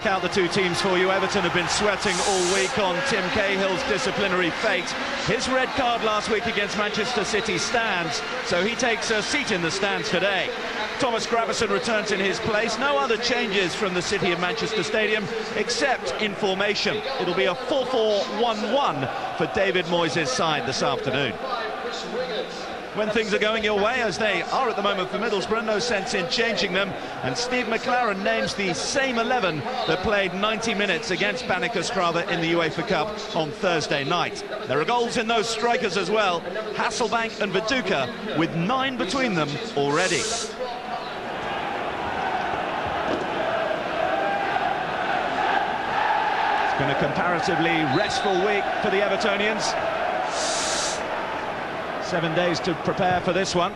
out the two teams for you. Everton have been sweating all week on Tim Cahill's disciplinary fate. His red card last week against Manchester City stands, so he takes a seat in the stands today. Thomas Gravesen returns in his place. No other changes from the City of Manchester Stadium, except in formation. It'll be a 4-4-1-1 for David Moyes' side this afternoon. When things are going your way, as they are at the moment for Middlesbrough, no sense in changing them. And Steve McLaren names the same 11 that played 90 minutes against Banik Ostrava in the UEFA Cup on Thursday night. There are goals in those strikers as well. Hasselbank and Viduka, with 9 between them already. It's been a comparatively restful week for the Evertonians. 7 days to prepare for this one.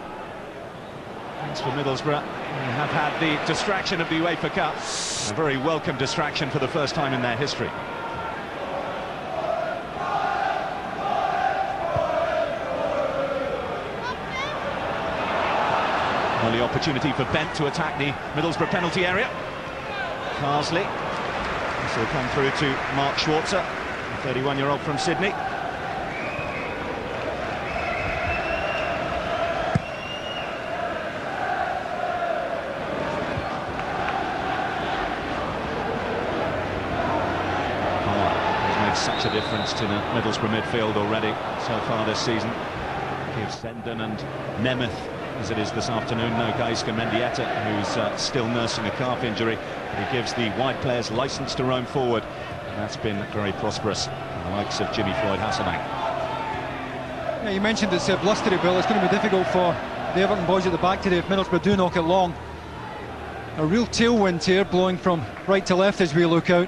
Thanks for Middlesbrough. We have had the distraction of the UEFA Cup. A very welcome distraction for the first time in their history. Early opportunity for Bent to attack the Middlesbrough penalty area. Carsley. This will come through to Mark Schwarzer, a 31-year-old from Sydney. Such a difference to the Middlesbrough midfield already so far this season. Gives Sendon and Nemeth, as it is this afternoon, no Gaisca Mendieta, who's still nursing a calf injury. He gives the wide players license to roam forward, and that's been very prosperous. The likes of Jimmy Floyd Hasselbank. Yeah, you mentioned it's blustery, Bill. It's going to be difficult for the Everton boys at the back today if Middlesbrough do knock it long. A real tailwind here, blowing from right to left as we look out.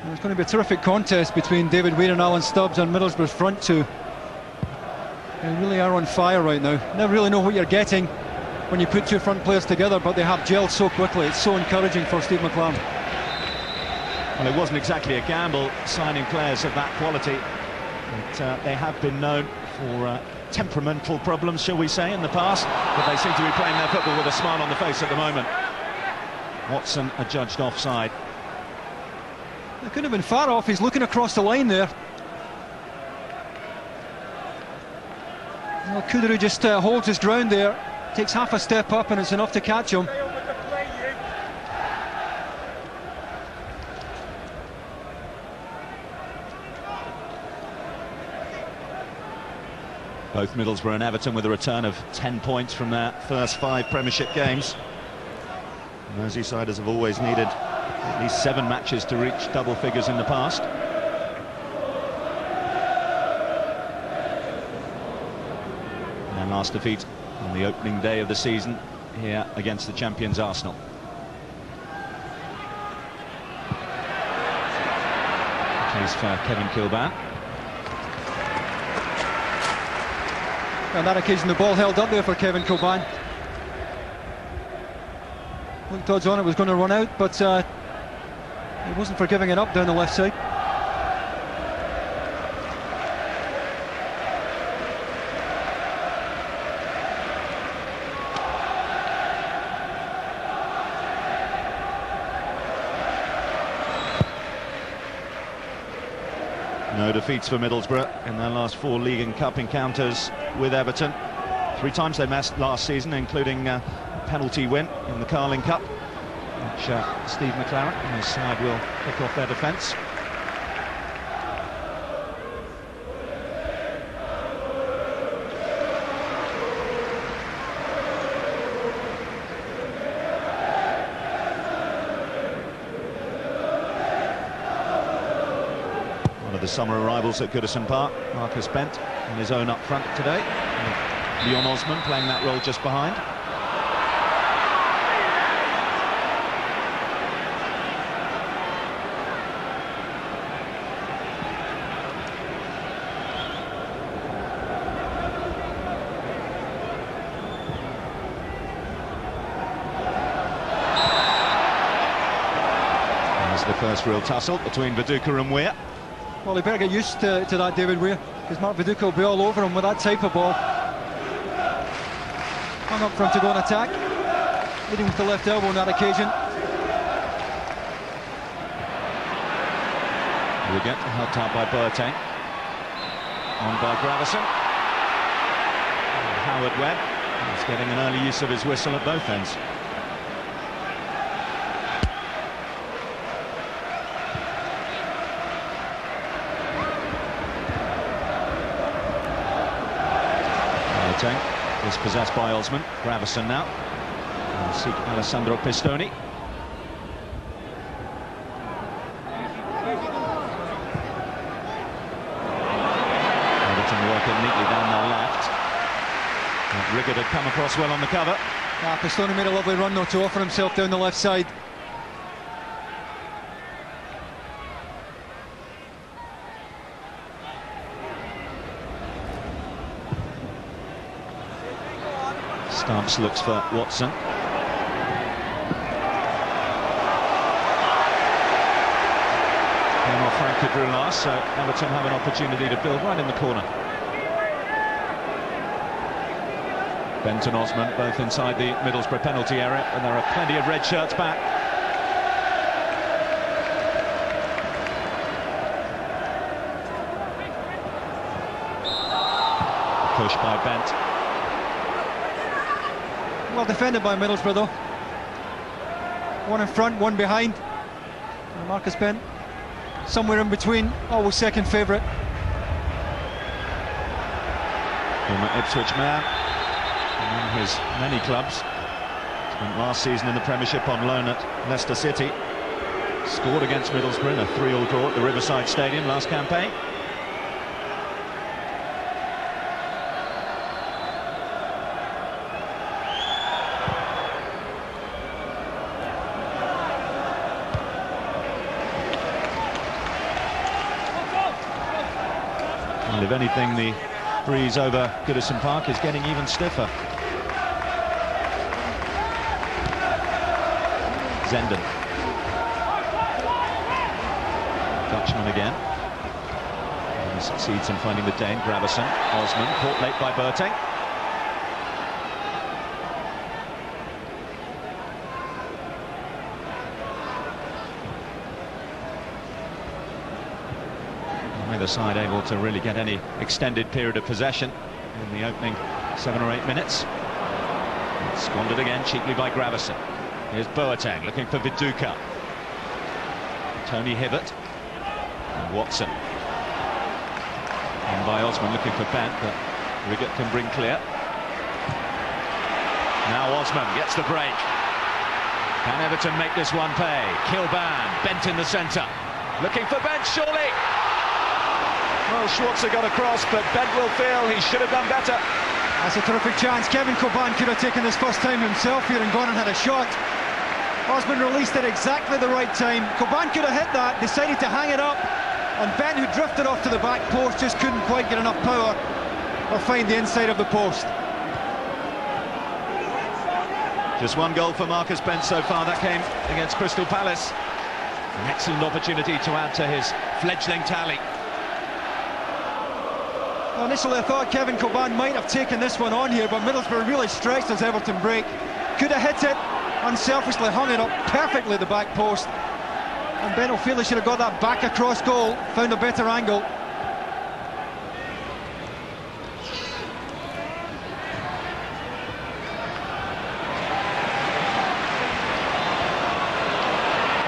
And it's going to be a terrific contest between David Weir and Alan Stubbs on Middlesbrough's front two. They really are on fire right now. Never really know what you're getting when you put two front players together, but they have gelled so quickly. It's so encouraging for Steve McLaren. Well, it wasn't exactly a gamble signing players of that quality, but they have been known for temperamental problems, shall we say, in the past, but they seem to be playing their football with a smile on the face at the moment. Watson adjudged offside. It could have been far off. He's looking across the line there. Well, Kuduru just holds his ground there, takes half a step up, and it's enough to catch him. Both Middlesbrough and Everton with a return of 10 points from their first 5 Premiership games. Merseysiders have always needed at least 7 matches to reach double figures in the past. And their last defeat on the opening day of the season here against the champions Arsenal. Chase for Kevin Kilban. On that occasion, the ball held up there for Kevin Kilban. Looked odds on it was going to run out, but it wasn't for giving it up down the left side. No defeats for Middlesbrough in their last 4 league and cup encounters with Everton. 3 times they missed last season, including a penalty win in the Carling Cup, which Steve McLaren and his side will pick off their defence. One of the summer arrivals at Goodison Park, Marcus Bent, on his own up front today. Leon Osman playing that role just behind. The first real tussle between Viduka and Weir. Well, he better get used to that, David Weir, because Mark Viduka will be all over him with that type of ball. Hung up for him to go and attack, leading with the left elbow on that occasion. Wigan, helped out by Boateng. On by Gravison. Howard Webb is getting an early use of his whistle at both ends. Boateng is possessed by Osman. Gravison now. And seek Alessandro Pistoni. Working neatly down the left. Riggott had come across well on the cover. Pistoni made a lovely run though to offer himself down the left side. Stamps looks for Watson. Came off Frank Kadru last, so Everton have an opportunity to build right in the corner. Benton Osman both inside the Middlesbrough penalty area, and there are plenty of red shirts back. Push by Bent. Well defended by Middlesbrough though. One in front, one behind. And Marcus Bent somewhere in between, always second favourite. Former Ipswich man, among his many clubs. Spent last season in the Premiership on loan at Leicester City. Scored against Middlesbrough in a 3-3 draw at the Riverside Stadium last campaign. And if anything, the breeze over Goodison Park is getting even stiffer. Zenden. Dutchman again. And he succeeds in finding the Dane. Gravison. Osman caught late by Boateng. Neither side able to really get any extended period of possession in the opening 7 or 8 minutes. Squandered again cheaply by Gravison. Here's Boateng looking for Viduka. Tony Hibbert. And Watson. And by Osman looking for Bent, but Riggott can bring clear. Now Osman gets the break. Can Everton make this one pay? Kilban, Bent in the centre. Looking for Bent, surely! Well, Schwarzer got across, but Bent will feel he should have done better. That's a terrific chance. Kevin Coban could have taken this first time himself here and gone and had a shot. Osman released it exactly the right time. Coban could have hit that, decided to hang it up, and Bent, who drifted off to the back post, just couldn't quite get enough power or find the inside of the post. Just one goal for Marcus Bent so far. That came against Crystal Palace. An excellent opportunity to add to his fledgling tally. Well, initially I thought Kevin Coban might have taken this one on here, but Middlesbrough really stretched as Everton break. Could have hit it, unselfishly hung it up perfectly at the back post. And Ben O'Feely should have got that back across goal, found a better angle.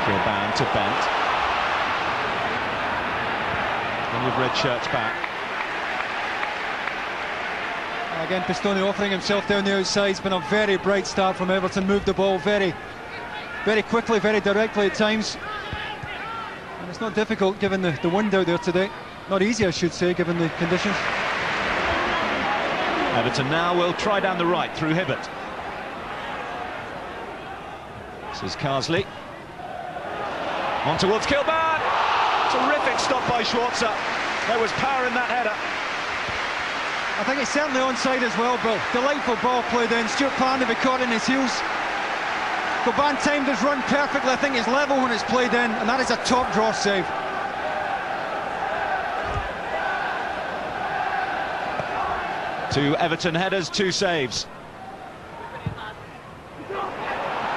Kilban to Bent. And with red shirts back. Again, Pistoni offering himself down the outside. It's been a very bright start from Everton. Moved the ball very quickly, very directly at times. And it's not difficult given the wind out there today. Not easy, I should say, given the conditions. Everton now will try down the right through Hibbert. This is Carsley. On towards Kilban. Terrific stop by Schwarzer. There was power in that header. I think it's certainly onside as well, Bill. Delightful ball played in. Stuart Parnaby caught in his heels. Coban timed his run perfectly. I think it's level when it's played in, and that is a top draw save. Two Everton headers, 2 saves.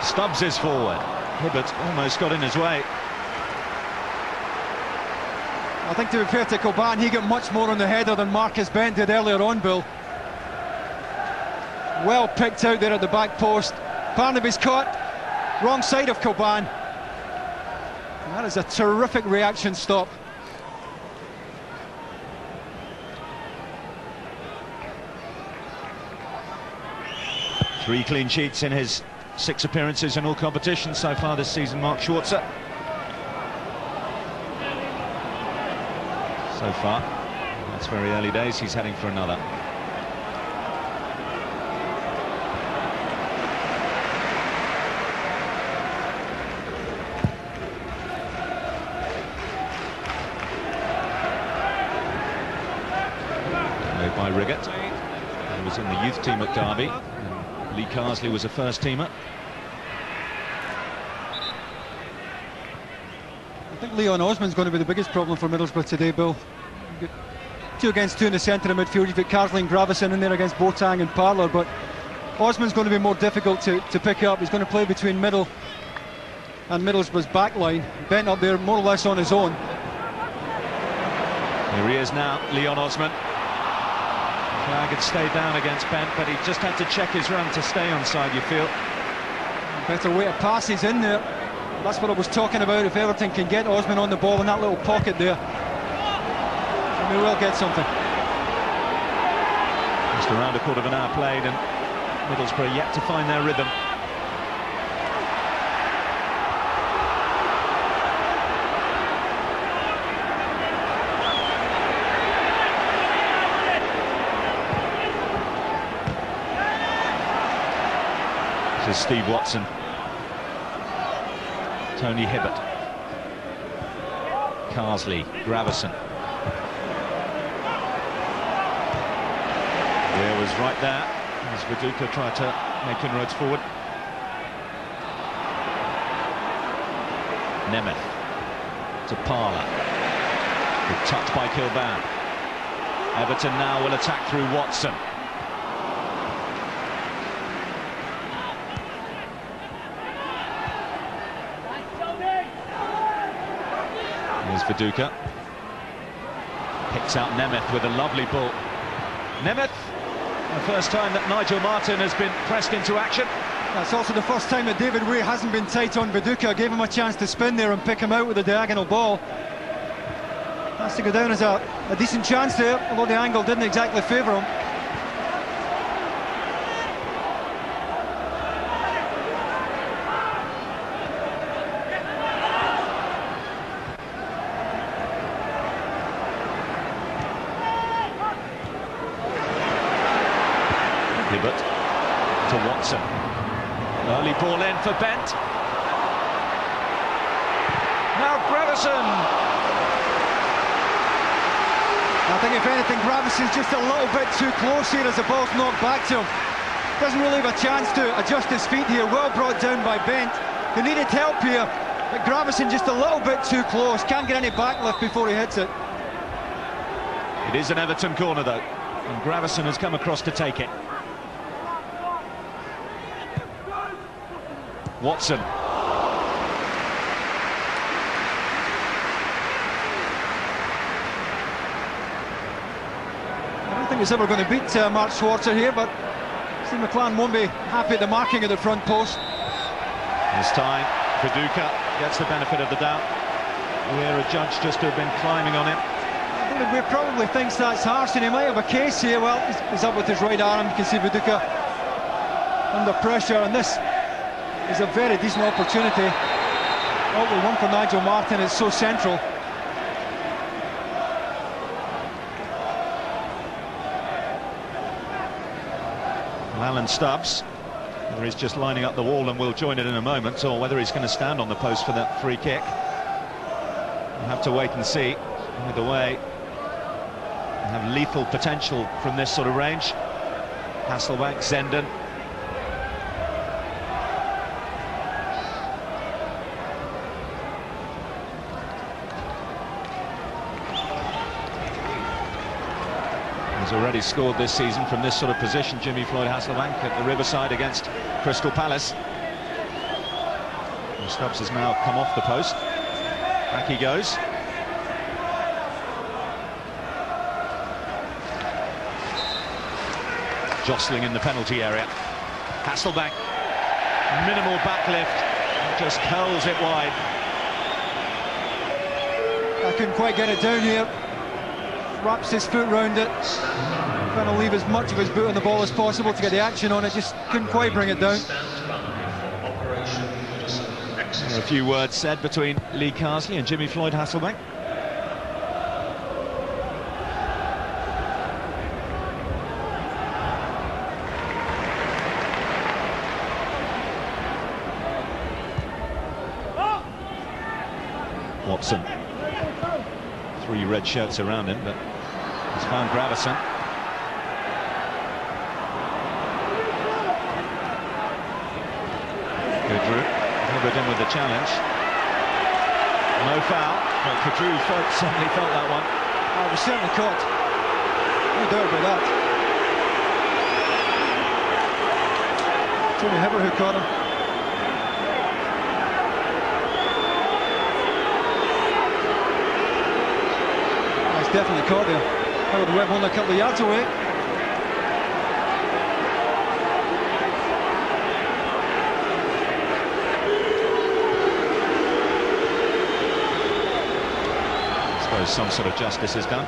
Stubbs is forward. Hibbert almost got in his way. I think to be fair to Coban, he got much more on the header than Marcus Bent did earlier on, Bill. Well picked out there at the back post. Barnaby's caught, wrong side of Coban. And that is a terrific reaction stop. Three clean sheets in his 6 appearances in all competitions so far this season, Mark Schwarzer. So far, that's very early days, he's heading for another. Made by Riggott. He was in the youth team at Derby. And Lee Carsley was a first teamer. I think Leon Osman's going to be the biggest problem for Middlesbrough today, Bill. 2 against 2 in the centre of midfield. You've got Carsley and Gravison in there against Boateng and Parlour, but Osman's going to be more difficult to pick up. He's going to play between middle and Middlesbrough's back line. Bent up there more or less on his own. Here he is now, Leon Osman. Flag had stayed down against Bent, but he just had to check his run to stay onside, you feel. Better way to pass, he's in there. That's what I was talking about. If Everton can get Osman on the ball in that little pocket there, they may well get something. Just around a quarter of an hour played, and Middlesbrough yet to find their rhythm. This is Steve Watson. Tony Hibbert. Carsley, Gravison. Weir was right there as Viduka tried to make inroads forward. Nemeth to Parlour. Good touch by Kilban. Everton now will attack through Watson. Here's Viduka. Picks out Nemeth with a lovely ball. Nemeth, the first time that Nigel Martin has been pressed into action. That's also the first time that David Weir hasn't been tight on Viduka. Gave him a chance to spin there and pick him out with a diagonal ball. Has to go down as a decent chance there, although the angle didn't exactly favour him. Hibbert to Watson. Early ball in for Bent. Now Gravison. I think if anything, Gravison's just a little bit too close here as the ball's knocked back to him. Doesn't really have a chance to adjust his feet here. Well brought down by Bent. They needed help here, but Gravison just a little bit too close. Can't get any backlift before he hits it. It is an Everton corner though, and Gravison has come across to take it. Watson. I don't think he's ever going to beat Mark Schwarzer here, but Steve McClaren won't be happy at the marking of the front post. This time, Viduka gets the benefit of the doubt. We're adjudged just to have been climbing on him. David Weir probably thinks that's harsh, and he might have a case here. Well, he's up with his right arm. You can see Viduka under pressure, and this is a very decent opportunity. Oh, the one for Nigel Martin is so central. Alan Stubbs, whether he's just lining up the wall and we'll join it in a moment, or whether he's going to stand on the post for that free kick. We'll have to wait and see. Either way, they have lethal potential from this sort of range. Hasselbank, Zenden. He's already scored this season from this sort of position, Jimmy Floyd Hasselbank, at the Riverside against Crystal Palace. And Stubbs has now come off the post. Back he goes. jostling in the penalty area. Hasselbank, minimal backlift, just curls it wide. I couldn't quite get it down here. Wraps his foot round it, trying to leave as much of his boot on the ball as possible to get the action on it, just couldn't quite bring it down. A few words said between Lee Carsley and Jimmy Floyd Hasselbank. Watson. 3 red shirts around him, but he's found Gravison. Kudru, Hilbert in with the challenge. No foul, but Kudru certainly felt that one. Oh, it was certainly caught. No doubt about that. Tony Hibbert who caught him. Definitely caught there. Howard Webb only a couple of yards away. I suppose some sort of justice is done.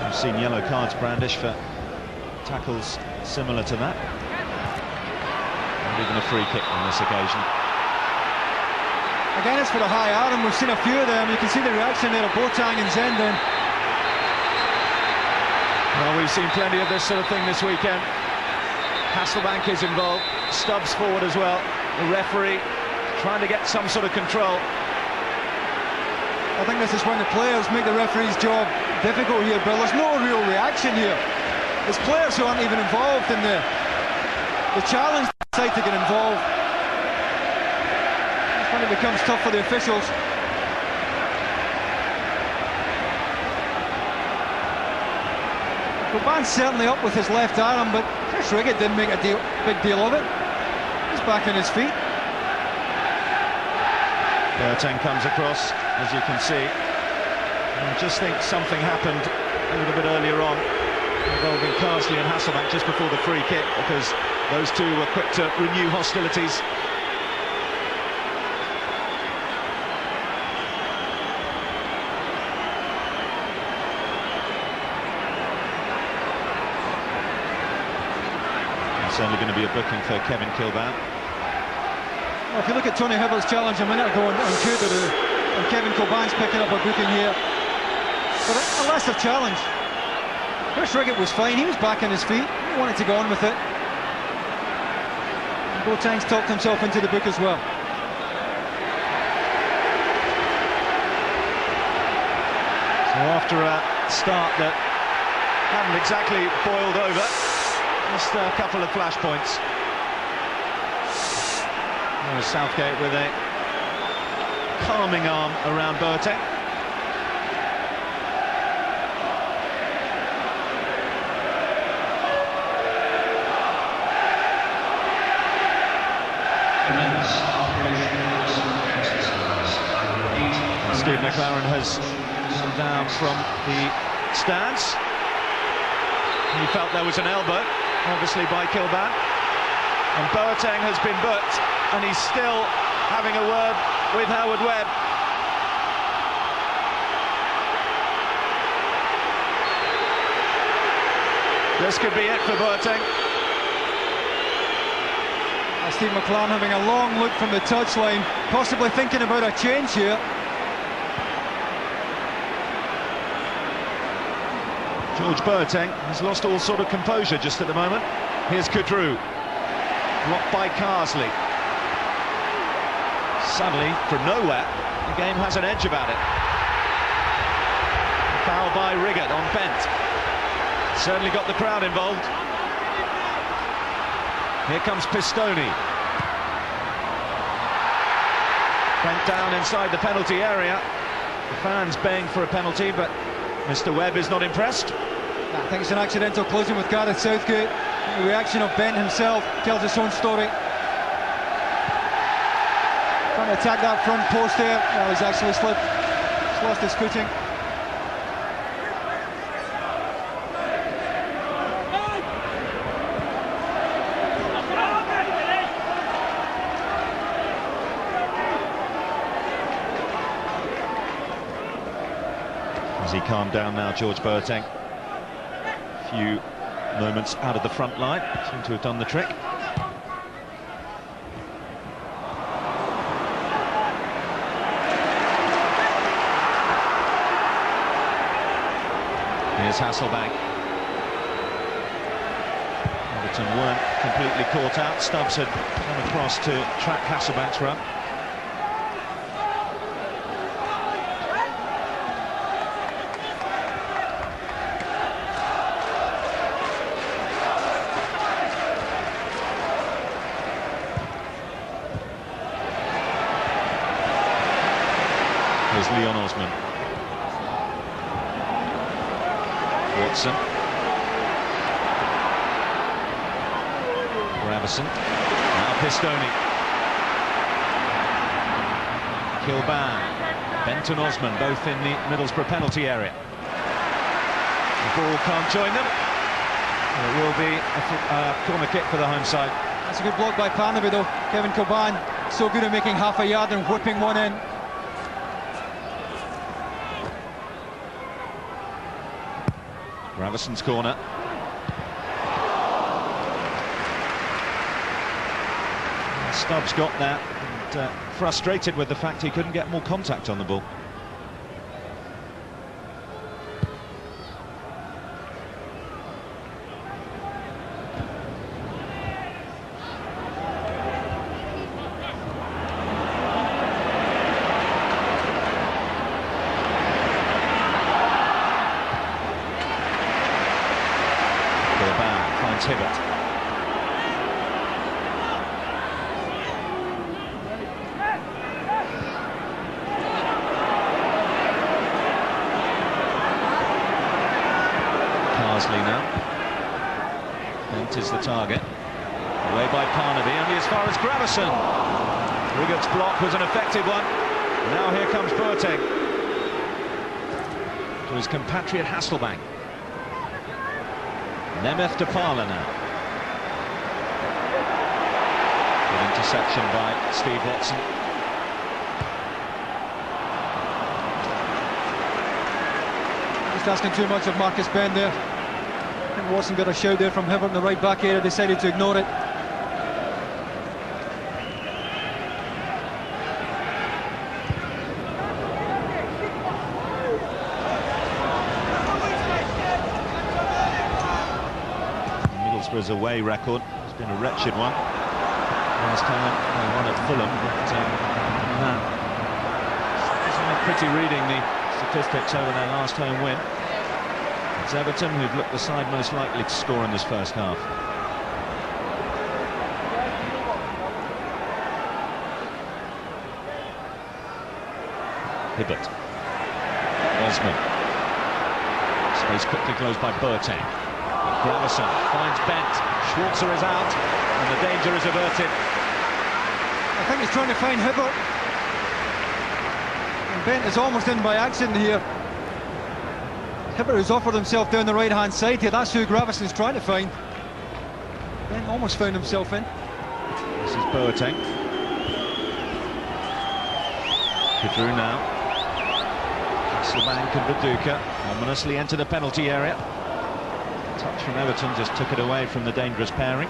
We've seen yellow cards brandished for tackles similar to that. Even a free kick on this occasion. Again, it's for the high arm. We've seen a few of them. You can see the reaction there of Boateng and Zenden. Well, we've seen plenty of this sort of thing this weekend. Hasselbank is involved, Stubbs forward as well. The referee trying to get some sort of control. I think this is when the players make the referee's job difficult here, Bill. There's no real reaction here. There's players who aren't even involved in the challenge. To get involved. That's when it becomes tough for the officials. Boban's certainly up with his left arm, but Chris Riggett didn't make a big deal of it. He's back on his feet. Boateng comes across, as you can see. I just think something happened a little bit earlier on involving Carsley and Hasselbank just before the free kick, because those two were quick to renew hostilities. It's certainly going to be a booking for Kevin Kilbane. Well, if you look at Tony Hibbert's challenge a minute ago on Kudru, and Kevin Kilbane's picking up a booking here. But a lesser challenge. Chris Riggett was fine, he was back on his feet, he wanted to go on with it. Boateng's talked himself into the book as well. So after a start that hadn't exactly boiled over, just a couple of flashpoints. There's Southgate with a calming arm around Boateng. Steve McLaren has come down from the stands. He felt there was an elbow, obviously by Kilbane. And Boateng has been booked, and he's still having a word with Howard Webb. This could be it for Boateng. Steve McLaren having a long look from the touchline, possibly thinking about a change here. George Boateng has lost all sort of composure just at the moment. Here's Kudru, blocked by Carsley. Suddenly, from nowhere, the game has an edge about it. Foul by Riggett on Bent. Certainly got the crowd involved. Here comes Pistoni. Bent down inside the penalty area. The fans baying for a penalty, but Mr. Webb is not impressed. I think it's an accidental collision with Gareth Southgate. The reaction of Bent himself tells its own story. Trying to attack that front post there. Well, he's actually slipped. Just lost his footing. Has he calmed down now, George Boateng? A few moments out of the front line, seem to have done the trick. Here's Hasselbank. Everton weren't completely caught out. Stubbs had come across to track Hasselbank's run. Here's Leon Osman. Watson. Gravison. Now Pistoni. Kilban. Bent and Osman both in the Middlesboro penalty area. The ball can't join them. It will be a corner kick for the home side. That's a good block by Parnaby though. Kevin Kilban, so good at making half a yard and whipping one in. Gravison's corner. Stubbs got that, and frustrated with the fact he couldn't get more contact on the ball. Finds Hibbert. Carsley now. Bent is the target. Away by Parnaby, only as far as Gravison. Rigott's block was an effective one. Now here comes Boateng. To his compatriot Hasselbank. Nemeth Depala now. Good interception by Steve Watson. Just asking too much of Marcus Ben there. I think Watson got a shout there from Hibbert in the right back area, decided to ignore it. Middlesbrough's away record has been a wretched one. Last time they won at Fulham, but isn't it pretty reading the statistics over their last home win? It's Everton who've looked the side most likely to score in this first half. Hibbert. Osman. Space quickly closed by Boateng. Gravison finds Bent. Schwarzer is out, and the danger is averted. I think he's trying to find Hibbert. And Bent is almost in by accident here. Hibbert has offered himself down the right-hand side here. That's who Gravison's trying to find. Bent almost found himself in. This is Boateng. Kadru now. Hasselbank and Viduka ominously enter the penalty area. Touch from Everton just took it away from the dangerous pairing.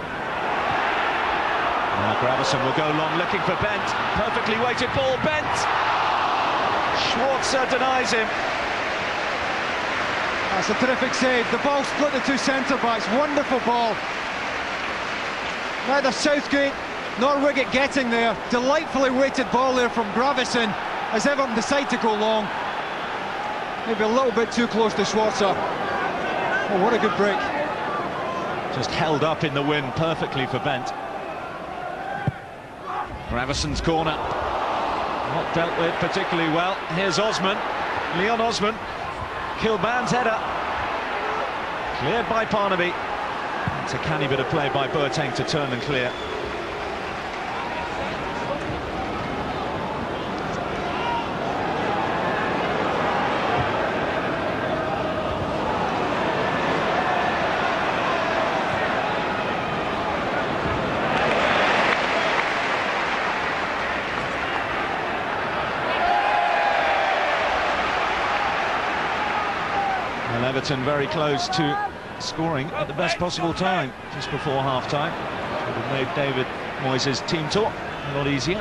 Now Gravison will go long looking for Bent. Perfectly weighted ball, Bent! Schwarzer denies him. That's a terrific save. The ball split the two centre-backs. Wonderful ball. Neither Southgate nor Riggott getting there. Delightfully weighted ball there from Gravison as Everton decide to go long. Maybe a little bit too close to Schwarzer. Oh, what a good break. Just held up in the wind perfectly for Bent. Gravison's corner. Not dealt with particularly well. Here's Osman. Leon Osman. Kilban's header. Cleared by Parnaby. It's a canny bit of play by Boateng to turn and clear. Everton very close to scoring at the best possible time, just before half-time. Would have made David Moyes' team talk a lot easier.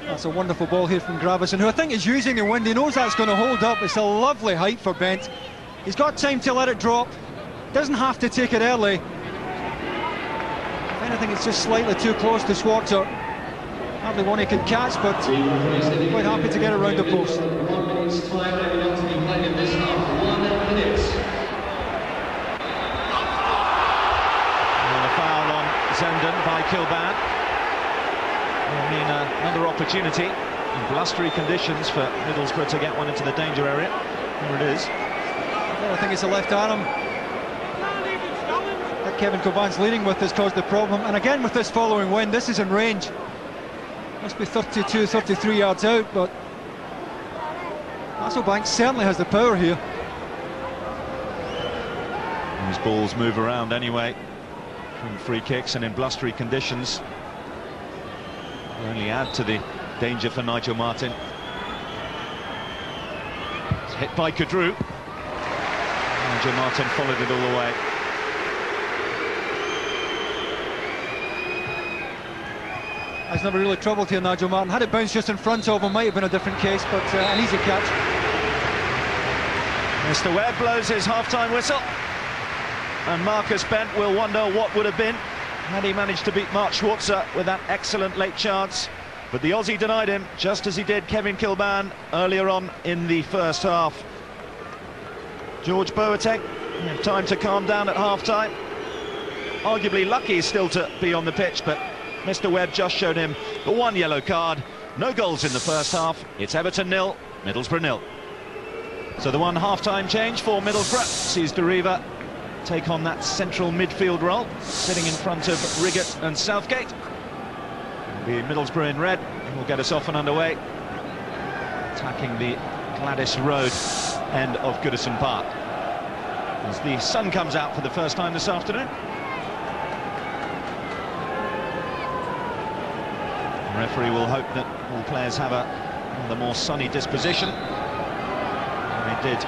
That's a wonderful ball here from Gravison, who I think is using the wind. He knows that's going to hold up. It's a lovely height for Bent. He's got time to let it drop. Doesn't have to take it early. If anything, it's just slightly too close to Schwarzer. Hardly one he could catch, but quite happy to get it round the post. 1 minute's time remaining to be played in this half. 1 minute. And a foul on Zenden by Kilban. Will mean another opportunity in blustery conditions for Middlesbrough to get one into the danger area. Here it is. Well, I think it's a left arm that Kevin Kilban's leading with has caused the problem. And again, with this following wind, this is in range. Must be 32, 33 yards out, but Hasselbank certainly has the power here. These balls move around anyway from free kicks, and in blustery conditions will only add to the danger for Nigel Martin. It's hit by Kadru. Nigel Martin followed it all the way. He's never really troubled here, Nigel Martin. Had it bounced just in front of him, might have been a different case, but an easy catch. Mr. Webb blows his half-time whistle, and Marcus Bent will wonder what would have been had he managed to beat Mark Schwarzer with that excellent late chance. But the Aussie denied him, just as he did Kevin Kilban earlier on in the first half. George Boateng, time to calm down at half-time. Arguably lucky still to be on the pitch, but Mr. Webb just showed him the one yellow card. No goals in the first half. It's Everton 0, Middlesbrough 0. So the one half-time change for Middlesbrough sees De Riva take on that central midfield role, sitting in front of Riggott and Southgate. The Middlesbrough in red will get us off and underway, attacking the Gladys Road end of Goodison Park, as the sun comes out for the first time this afternoon. The referee will hope that all players have a more sunny disposition. And they did,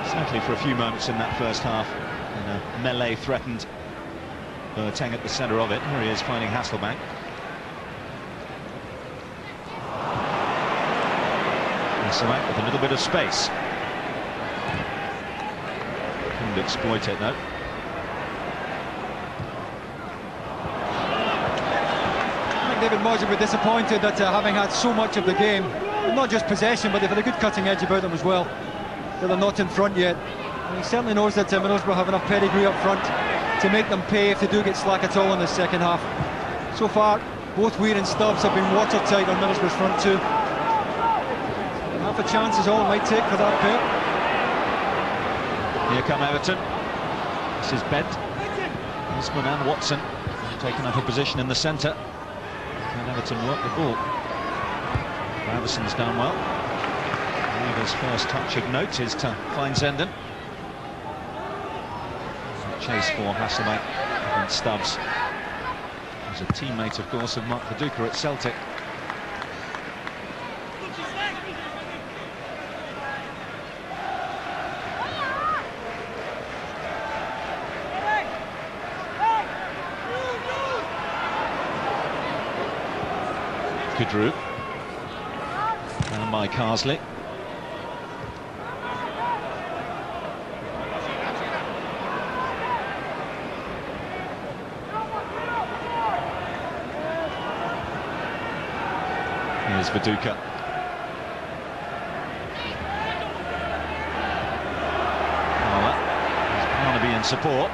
certainly for a few moments in that first half. And a melee threatened Boateng at the centre of it. Here he is finding Hasselbank. Hasselbank with a little bit of space. Couldn't exploit it though. David Moyes will be disappointed that having had so much of the game, not just possession, but they've had a good cutting edge about them as well, that they're not in front yet. And he certainly knows that Middlesbrough have enough pedigree up front to make them pay if they do get slack at all in the second half. So far, both Weir and Stubbs have been watertight on Middlesbrough's front two. Half a chance is all it might take for that pair. Here come Everton. This is Bent, Usman and Watson taking up a position in the centre. And Everton work the ball. Graveson's done well. Riva's first touch of note is to find Zenden. Chase for Hasselbank against Stubbs. He's a teammate, of course, of Mark Viduka at Celtic. Kadru. And by Carsley. Here's Viduka. Barnaby in support.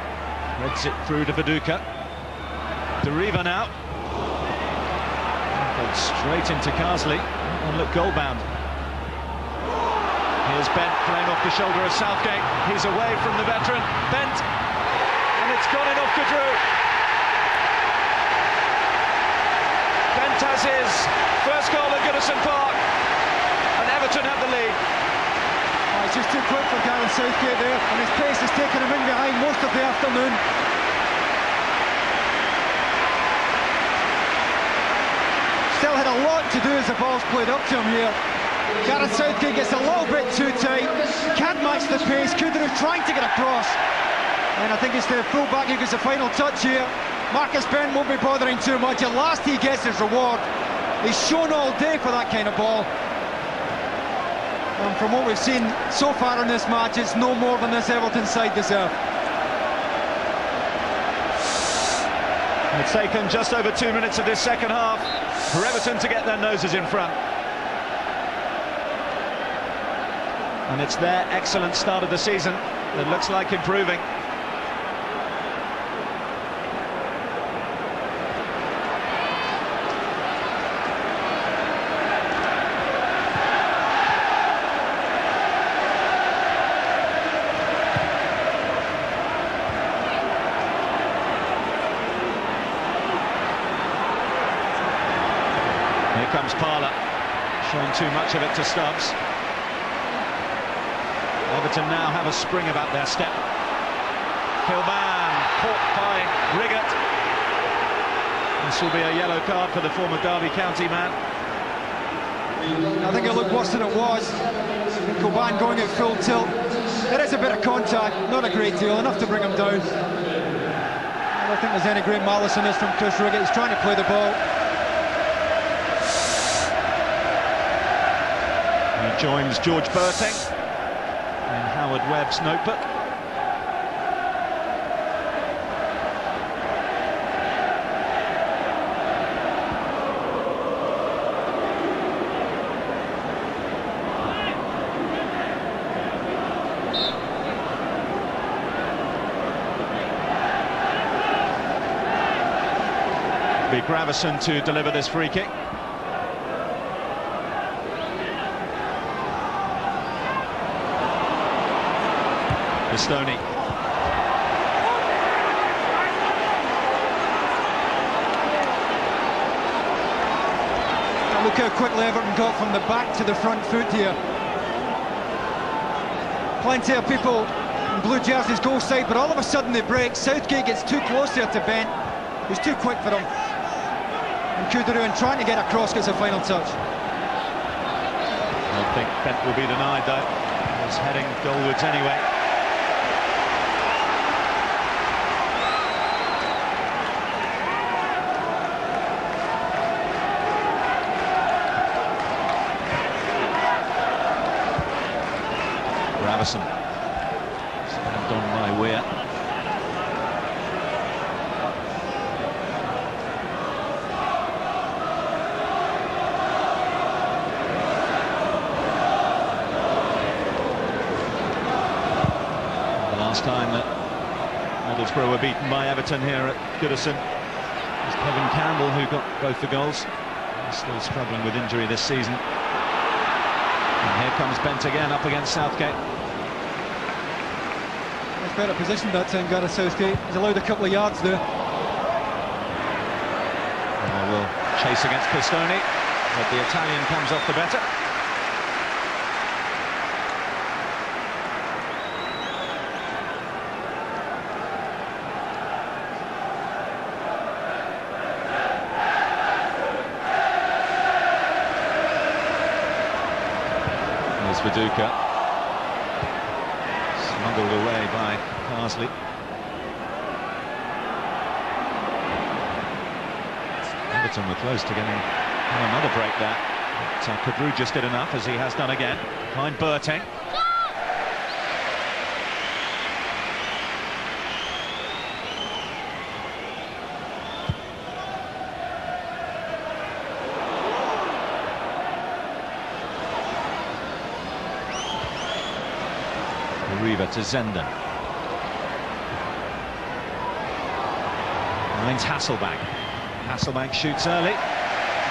Reds it through to Viduka. De Riva now. Straight into Carsley. And look, goal bound. Here's Bent playing off the shoulder of Southgate. He's away from the veteran. Bent. And it's gone in off Kadru. Bent has his first goal at Goodison Park. And Everton have the lead. It's just too quick for Gareth Southgate there, and his pace has taken him in behind most of the afternoon. Still had a lot to do as the ball's played up to him here. Gareth Southgate gets a little bit too tight, can't match the pace. Kudru trying to get across, and I think it's the full-back who gets the final touch here. Marcus Bent won't be bothering too much. At last he gets his reward. He's shown all day for that kind of ball. And from what we've seen so far in this match, it's no more than this Everton side deserve. It's taken just over 2 minutes of this second half for Everton to get their noses in front. And it's their excellent start of the season that looks like improving. Here comes Parlour, showing too much of it to Stubbs. Everton now have a spring about their step. Kilban caught by Riggott. This will be a yellow card for the former Derby County man. I think it looked worse than it was. Kilban going at full tilt. There is a bit of contact, not a great deal, enough to bring him down. I don't think there's any great malice in this from Chris Riggott. He's trying to play the ball. He joins George Burting in Howard Webb's notebook. Be Gravison to deliver this free kick. Stoney. Look how quickly Everton got from the back to the front foot here. Plenty of people in blue jerseys goal side, but all of a sudden they break. Southgate gets too close there to Bent, who's too quick for him. And Kudru, and trying to get across, gets a final touch. I think Bent will be denied though. He's heading goalwards anyway. Gravison, stand on by Weir. The last time that Middlesboro were beaten by Everton here at Goodison was Kevin Campbell, who got both the goals. He's still struggling with injury this season. And here comes Bent again up against Southgate. Much better position that time, Gareth Southgate. He's allowed a couple of yards there. Will chase against Pistone, but the Italian comes off the better. There's Viduka. Smuggled away by Parsley. Everton were close to getting another break there. But Kudru just did enough, as he has done again. Behind Burting. Riva to Zenden. Finds Hasselbank. Hasselbank shoots early.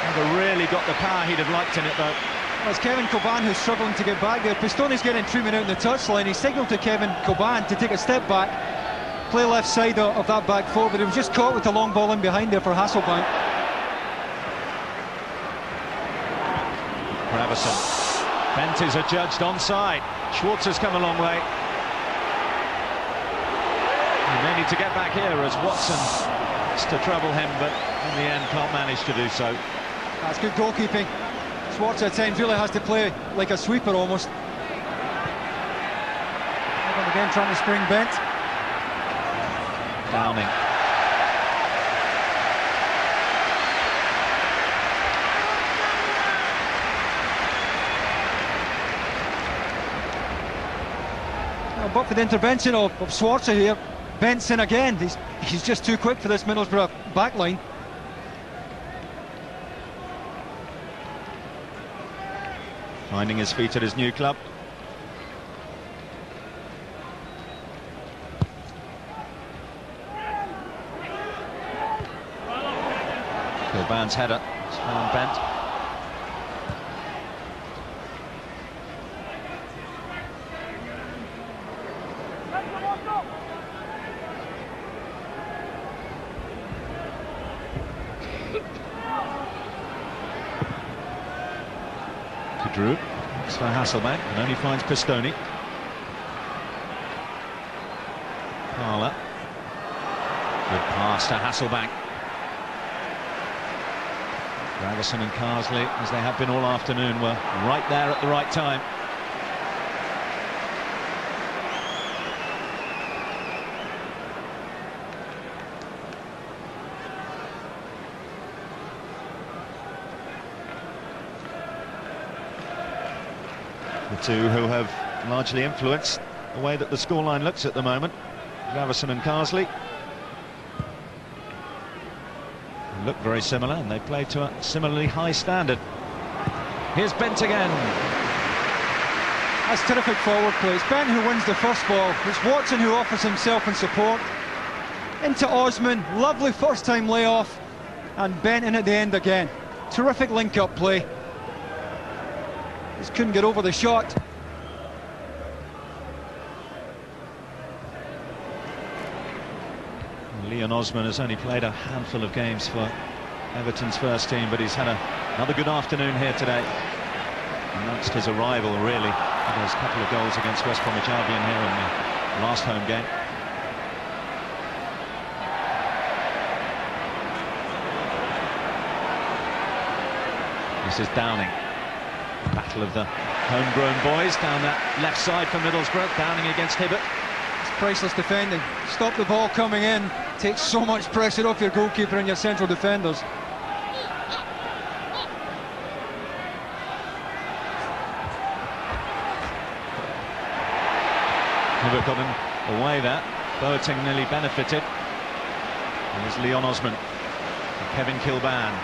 Never really got the power he'd have liked in it though. Well, it's Kevin Kilban who's struggling to get back there. Pistone's getting treatment out in the touchline. He signalled to Kevin Kilban to take a step back, play left side of that back four, but he was just caught with the long ball in behind there for Hasselbank. Gravison. Bent is adjudged onside. Schwartz has come a long way. And they need to get back here as Watson has to trouble him, but in the end can't manage to do so. That's good goalkeeping. Schwarzer at times really has to play like a sweeper almost. And again trying to spring Bent. Downing. But for the intervention of Schwarzer here, Bent's in again. He's just too quick for this Middlesbrough backline. Finding his feet at his new club. Kilban's header. It's found Bent. Drew, it's for Hasselbank, and only finds Pistoni. Parler. Good pass to Hasselbank. Gravison and Carsley, as they have been all afternoon, were right there at the right time. The two who have largely influenced the way that the scoreline looks at the moment, Gravison and Carsley. They look very similar, and they play to a similarly high standard. Here's Bent again. That's terrific forward play. It's Bent who wins the first ball. It's Watson who offers himself in support. Into Osman, lovely first-time layoff, and Bent in at the end again. Terrific link-up play. Just couldn't get over the shot. Leon Osman has only played a handful of games for Everton's first team, but he's had another good afternoon here today. Announced his arrival, really. There's a couple of goals against West Bromwich Albion here in the last home game. This is Downing. Battle of the homegrown boys down that left side for Middlesbrough. Downing against Hibbert. It's priceless defending. Stop the ball coming in. Takes so much pressure off your goalkeeper and your central defenders. Hibbert got him away there. Boateng nearly benefited. There's Leon Osman and Kevin Kilban.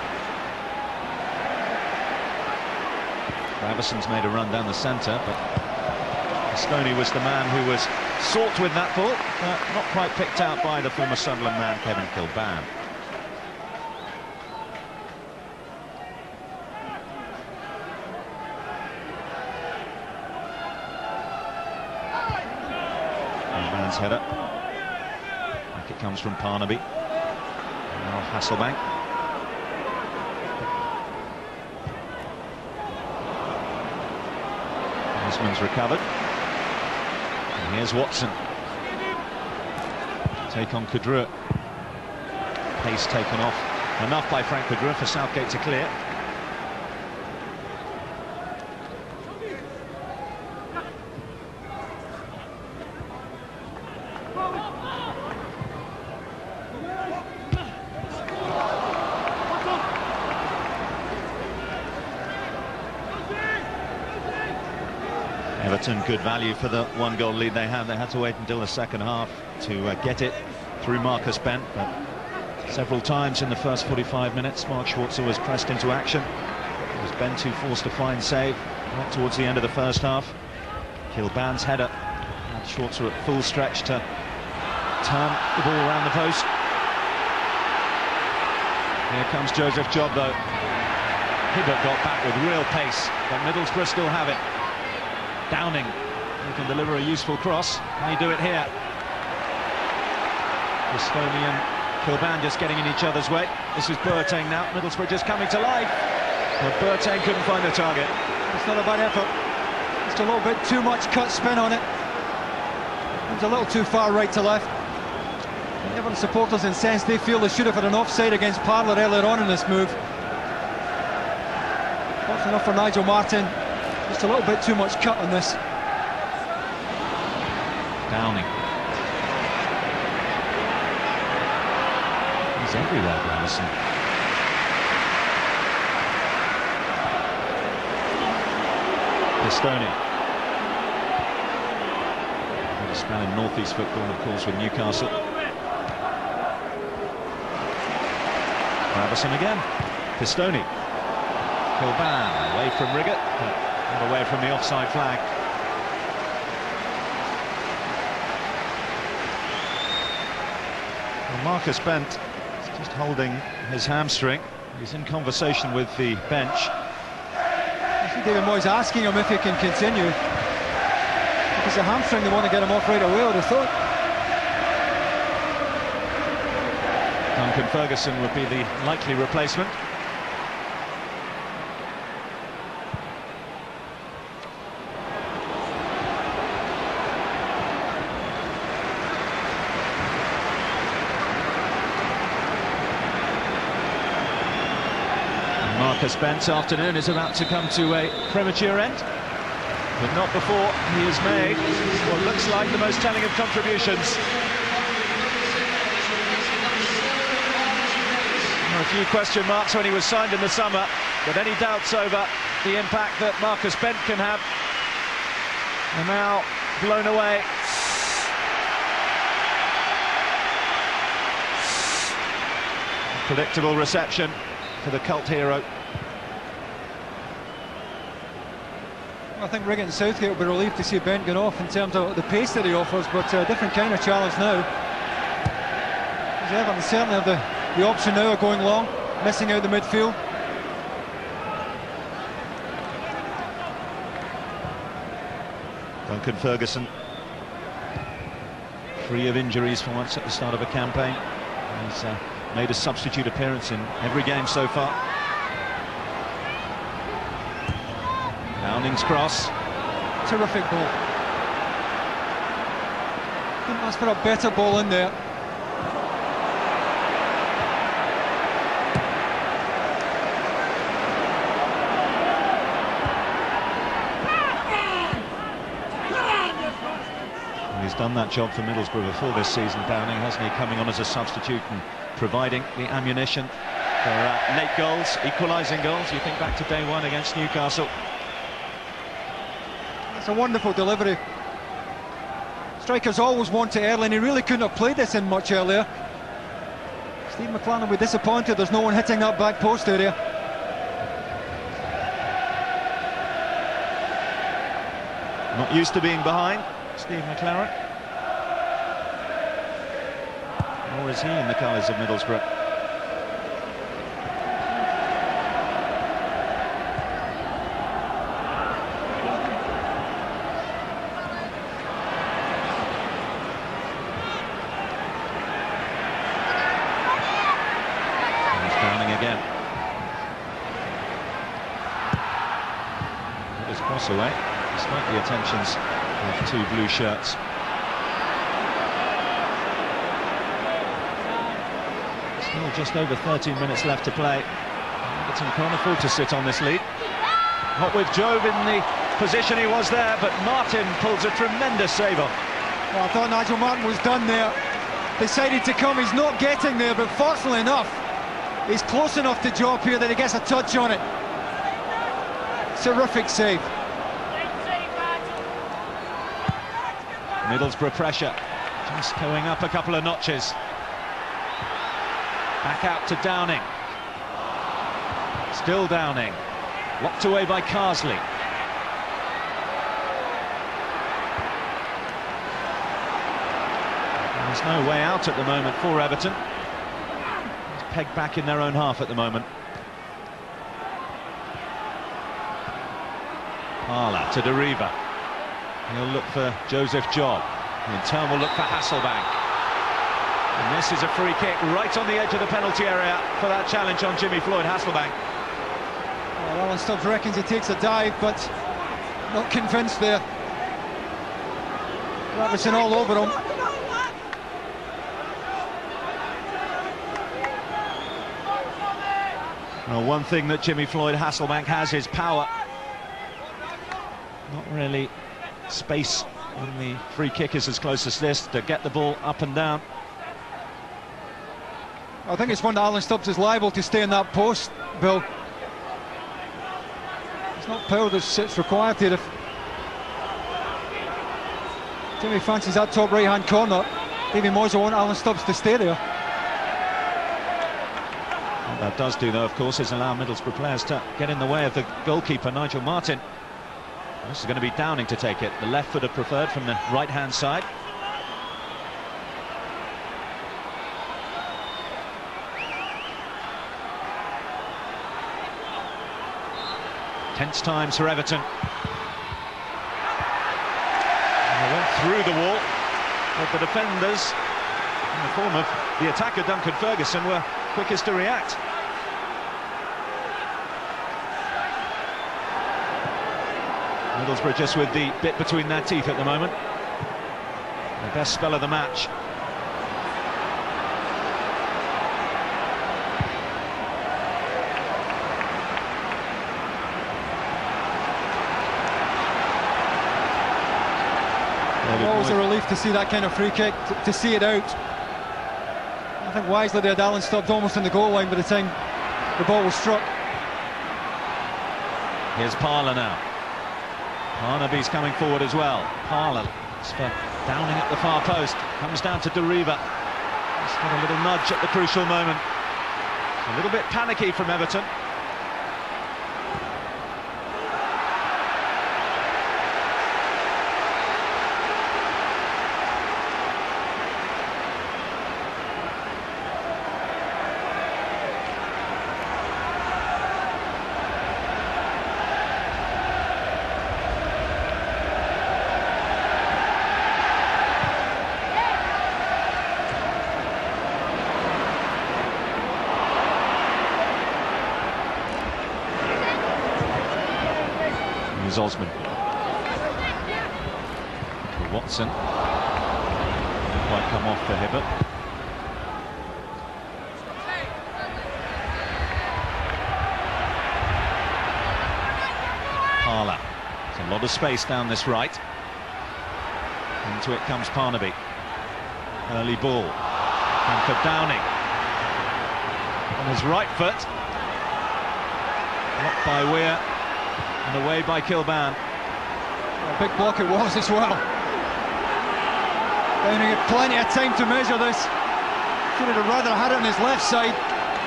Gravison's made a run down the centre, but Pistoni was the man who was sought with that ball, but not quite picked out by the former Sunderland man, Kevin Kilban. Kilban's header. I think it comes from Parnaby. Now Hasselbank. Osman's recovered. And here's Watson. Take on Kudrua. Pace taken off. Enough by Frank Kudrua for Southgate to clear. Everton good value for the one-goal lead they have. They had to wait until the second half to get it through Marcus Bent, but several times in the first 45 minutes Mark Schwarzer was pressed into action. It was Bent who forced a fine save right towards the end of the first half. Kilban's header had Schwarzer at full stretch to turn the ball around the post. Here comes Joseph Job though. Hibbert got back with real pace, but Middlesbrough still have it. Downing, he can deliver a useful cross. Can he do it here? Pistoni and Kilban just getting in each other's way. This is Boateng now. Middlesbrough just coming to life. But Boateng couldn't find the target. It's not a bad effort. Just a little bit too much cut spin on it. It was a little too far right to left. And Everton supporters incensed. They feel they should have had an offside against Parler earlier on in this move. That's enough for Nigel Martin. Just a little bit too much cut on this. Downing. He's everywhere, Gravison. Pistone. A spell in northeast football, of course, with Newcastle. Gravison again. Pistone. Kilban away from Riggott, but not away from the offside flag. Well, Marcus Bent is just holding his hamstring. He's in conversation with the bench. I think David Moyes asking him if he can continue. If it's a hamstring, they want to get him off right away, I would have thought. Duncan Ferguson would be the likely replacement. Marcus Bent's afternoon is about to come to a premature end, but not before he has made what looks like the most telling of contributions. A few question marks when he was signed in the summer, but any doubts over the impact that Marcus Bent can have are now blown away. Predictable reception for the cult hero. I think Riggott and Southgate will be relieved to see Bent going off in terms of the pace that he offers, but a different kind of challenge now. As Everton certainly have the option now of going long, missing out the midfield. Duncan Ferguson, free of injuries for once at the start of a campaign. He's made a substitute appearance in every game so far. Downing's cross. Terrific ball. Couldn't ask for a better ball in there. He's done that job for Middlesbrough before this season, Downing, hasn't he? Coming on as a substitute and providing the ammunition for late goals, equalising goals. You think back to day one against Newcastle. It's a wonderful delivery. Strikers always want it early, and he really couldn't have played this in much earlier. Steve McClaren will be disappointed there's no one hitting that back post area. Not used to being behind, Steve McClaren. Nor is he in the colours of Middlesbrough. Away, despite the attentions of two blue shirts. Still just over 13 minutes left to play. Everton can't afford to sit on this lead. Not with Jobe in the position he was there, but Martin pulls a tremendous save off. Well, I thought Nigel Martin was done there. Decided to come, he's not getting there, but fortunately enough, he's close enough to Jobe here that he gets a touch on it. Terrific save. Middlesbrough pressure, just going up a couple of notches. Back out to Downing. Still Downing. Locked away by Carsley. There's no way out at the moment for Everton. It's pegged back in their own half at the moment. Parla to Deriva. He'll look for Joseph Job. In turn will look for Hasselbank. And this is a free kick right on the edge of the penalty area for that challenge on Jimmy Floyd Hasselbank. Well, Alan Stubbs reckons he takes a dive, but not convinced there. Robertson all over him. Well, one thing that Jimmy Floyd Hasselbank has is power. Not really space when the free kick is as close as this to get the ball up and down. I think it's one that Alan Stubbs is liable to stay in that post, Bill. It's not power that's required here. If Jimmy fancies that top right-hand corner, Davy Moyes will want Alan Stubbs to stay there. What that does do, though, of course, is allow Middlesbrough players to get in the way of the goalkeeper, Nigel Martin. This is going to be Downing to take it. The left footer preferred from the right-hand side. Tense times for Everton. And they went through the wall, but the defenders, in the form of the attacker Duncan Ferguson, were quickest to react. Middlesbrough just with the bit between their teeth at the moment. The best spell of the match. Always a relief to see that kind of free kick, to see it out. I think wisely they had Alan Stubbs almost on the goal line by the time the ball was struck. Here's Parler now. Barnaby's coming forward as well. Parler for Downing at the far post. Comes down to Deriva. He's got a little nudge at the crucial moment. A little bit panicky from Everton. Osman. For Watson. Didn't quite come off for Hibbert. Parler. There's a lot of space down this right. Into it comes Parnaby. Early ball. And for Downing. On his right foot. Blocked by Weir. And away by Kilban. A big block it was as well. Downing had plenty of time to measure this. Should have rather had it on his left side.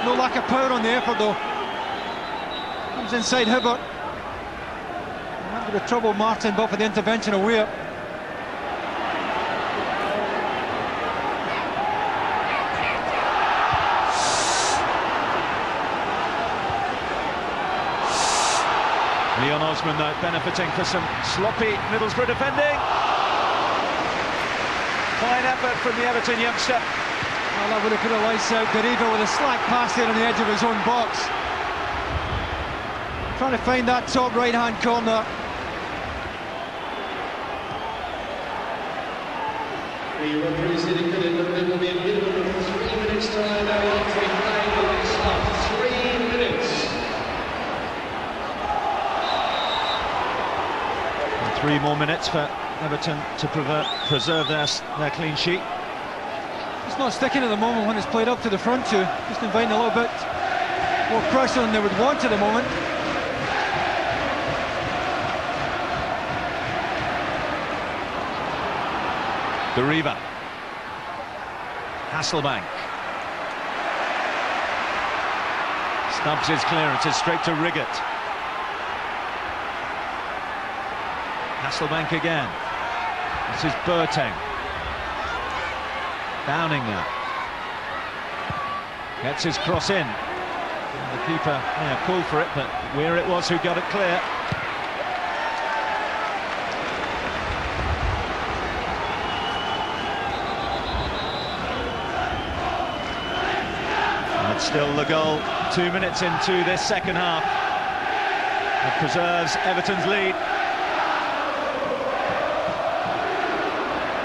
No lack of power on the effort though. Comes inside Hibbert. That would have troubled Martin, but for the intervention of Weir. Leon Osman, though, benefiting for some sloppy Middlesbrough defending. Fine effort from the Everton youngster. Well, that would have put a lights out. Deriva with a slack pass there on the edge of his own box. Trying to find that top right-hand corner. The referees indicated that there will be a minimum of 3 minutes time now on to be played in this half. 3 minutes. 3 more minutes for Everton to preserve their clean sheet. It's not sticking at the moment when it's played up to the front two. Just inviting a little bit more pressure than they would want at the moment. Deriva. Hasselbank. Stubbs' clearance is straight to Riggott. Hasselbank again. This is Boateng. Downing now. Gets his cross in. And the keeper called for it, but Weir it was who got it clear. And it's still the goal 2 minutes into this second half. It preserves Everton's lead.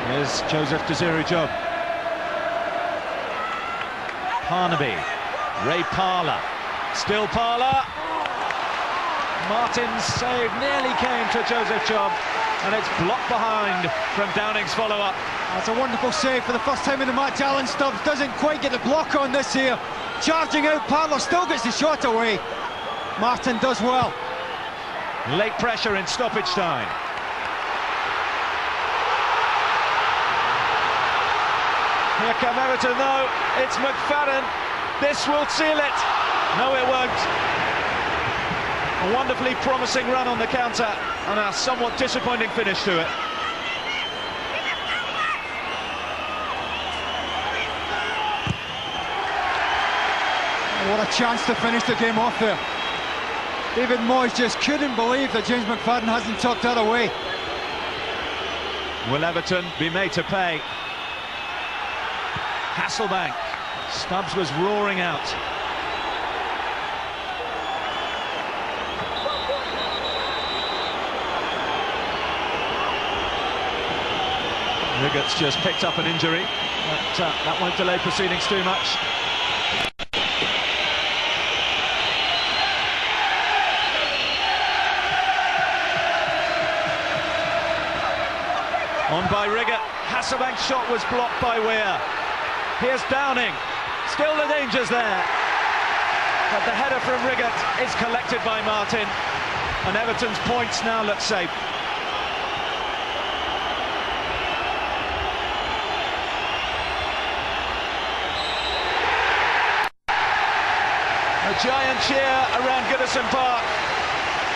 Here's Joseph Desiree-Job. Parnaby, Ray Parler, Still Parler. Martin's save nearly came to Joseph Chubb, and it's blocked behind from Downing's follow-up. That's a wonderful save for the first time in the match. Alan Stubbs doesn't quite get the block on this here. Charging out, Parler still gets the shot away. Martin does well. Late pressure in stoppage time. Here come Everton though, it's McFadden. This will seal it. No, it won't. A wonderfully promising run on the counter and a somewhat disappointing finish to it. What a chance to finish the game off there. David Moyes just couldn't believe that James McFadden hasn't tucked that away. Will Everton be made to pay? Hasselbank. Stubbs was roaring out. Riggott's just picked up an injury, but that won't delay proceedings too much. On by Riggott. Hasselbank's shot was blocked by Weir. Here's Downing. Still the dangers there. But the header from Riggott is collected by Martin. And Everton's points now look safe. A giant cheer around Goodison Park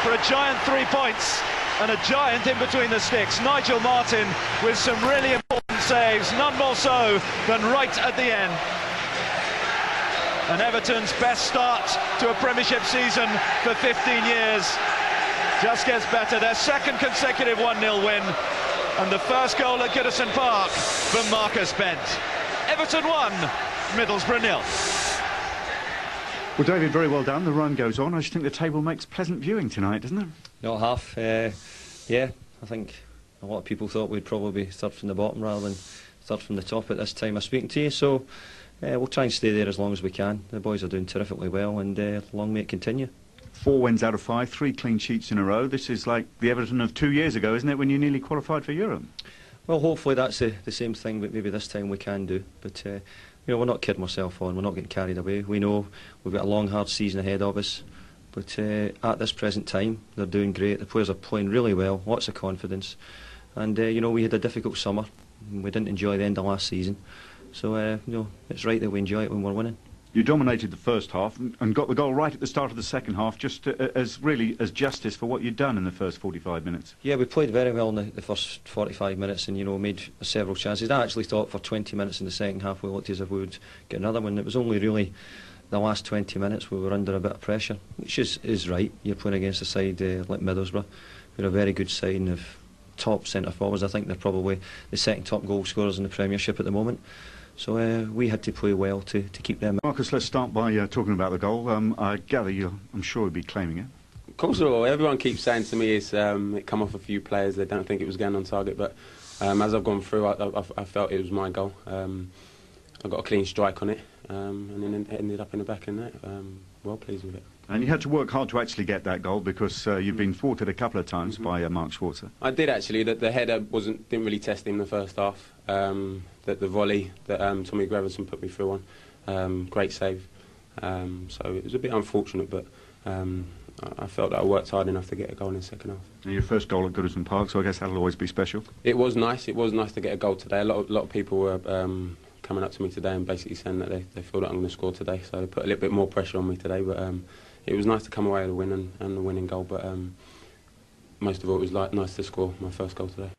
for a giant 3 points. And a giant in between the sticks. Nigel Martin with some really important saves, none more so than right at the end. And Everton's best start to a Premiership season for 15 years just gets better. Their second consecutive 1-0 win, and the first goal at Goodison Park from Marcus Bent. Everton 1, Middlesbrough 0. Well, David, very well done. The run goes on. I just think the table makes pleasant viewing tonight, doesn't it? Not half. Yeah, I think a lot of people thought we'd probably be third from the bottom rather than third from the top at this time of speaking to you. So we'll try and stay there as long as we can. The boys are doing terrifically well, and long may it continue. 4 wins out of 5, 3 clean sheets in a row. This is like the Everton of 2 years ago, isn't it, when you nearly qualified for Europe? Well, hopefully that's the same thing, but maybe this time we can do. But you know, we're not kidding ourselves on. We're not getting carried away. We know we've got a long, hard season ahead of us. But at this present time, they're doing great. The players are playing really well, lots of confidence. And, you know, we had a difficult summer. We didn't enjoy the end of last season. So, you know, it's right that we enjoy it when we're winning. You dominated the first half and got the goal right at the start of the second half, just as justice for what you'd done in the first 45 minutes. Yeah, we played very well in the first 45 minutes and, you know, made several chances. I actually thought for 20 minutes in the second half we looked as if we would get another one. It was only really the last 20 minutes we were under a bit of pressure, which is right. You're playing against a side like Middlesbrough, who are a very good side and have top centre forwards. I think they're probably the second top goal scorers in the Premiership at the moment. So we had to play well to keep them. Marcus, let's start by talking about the goal. I gather I'm sure you'll be claiming it. Of course I will. Everyone keeps saying to me it come off a few players. They don't think it was going on target, but as I've gone through, I felt it was my goal. I got a clean strike on it, and then it ended up in the back of the net. Well pleased with it. And you had to work hard to actually get that goal because you've been thwarted a couple of times by Mark Schwarzer. I did actually. The header didn't really test him in the first half. The volley that Tommy Greverson put me through on, great save. So it was a bit unfortunate, but I felt that I worked hard enough to get a goal in the second half. And your first goal at Goodison Park, so I guess that'll always be special. It was nice. It was nice to get a goal today. A lot of people were coming up to me today and basically saying that they feel that I'm going to score today. So they put a little bit more pressure on me today. But it was nice to come away with a win and the winning goal. But most of all, it was nice to score my first goal today.